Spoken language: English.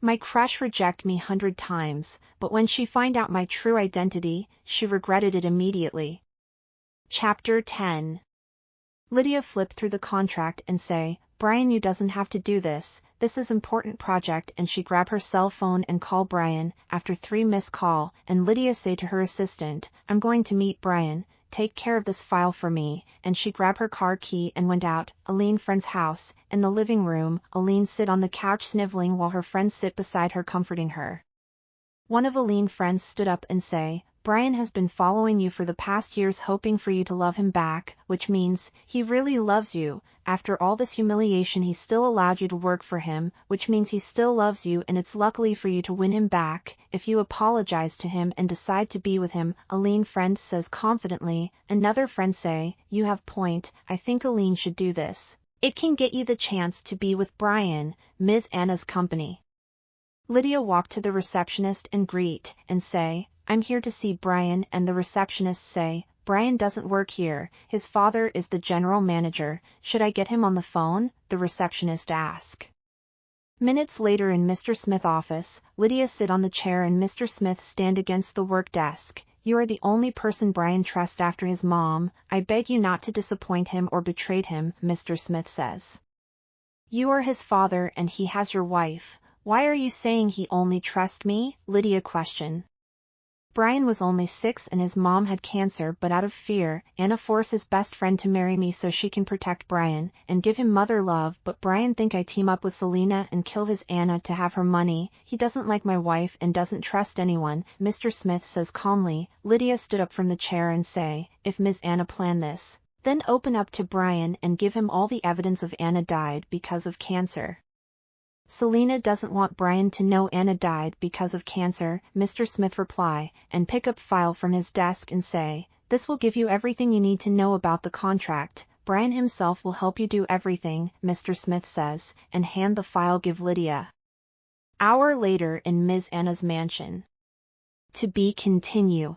My crush rejected me 100 times, but when she find out my true identity, she regretted it immediately. Chapter 10. Lydia flipped through the contract and say, Brian, you doesn't have to do this. This is important project, and she grab her cell phone and call Brian. After 3 missed call, and Lydia say to her assistant, I'm going to meet Brian, take care of this file for me, and she grab her car key and went out. Aline friend's house. In the living room, Aline sit on the couch sniveling while her friends sit beside her comforting her. One of Aline's friends stood up and say, Brian has been following you for the past years hoping for you to love him back, which means, he really loves you. After all this humiliation he still allowed you to work for him, which means he still loves you, and it's luckily for you to win him back, if you apologize to him and decide to be with him, Aline's friend says confidently. Another friend say, you have point, I think Aline should do this. It can get you the chance to be with Brian, Ms. Anna's company. Lydia walked to the receptionist and greet, and say, I'm here to see Brian, and the receptionist say, Brian doesn't work here, his father is the general manager, should I get him on the phone? The receptionist asked. Minutes later in Mr. Smith's office, Lydia sit on the chair and Mr. Smith stand against the work desk. You are the only person Brian trusts after his mom, I beg you not to disappoint him or betray him, Mr. Smith says. You are his father and he has your wife. Why are you saying he only trusts me? Lydia questioned. Brian was only 6 and his mom had cancer, but out of fear, Anna forced his best friend to marry me so she can protect Brian and give him mother love, but Brian think I team up with Selena and kill his Anna to have her money. He doesn't like my wife and doesn't trust anyone, Mr. Smith says calmly. Lydia stood up from the chair and say, if Ms. Anna planned this, then open up to Brian and give him all the evidence of Anna died because of cancer. Selena doesn't want Brian to know Anna died because of cancer, Mr. Smith reply, and pick up file from his desk and say, this will give you everything you need to know about the contract. Brian himself will help you do everything, Mr. Smith says, and hand the file give Lydia. Hour later in Ms. Anna's mansion. To be continue.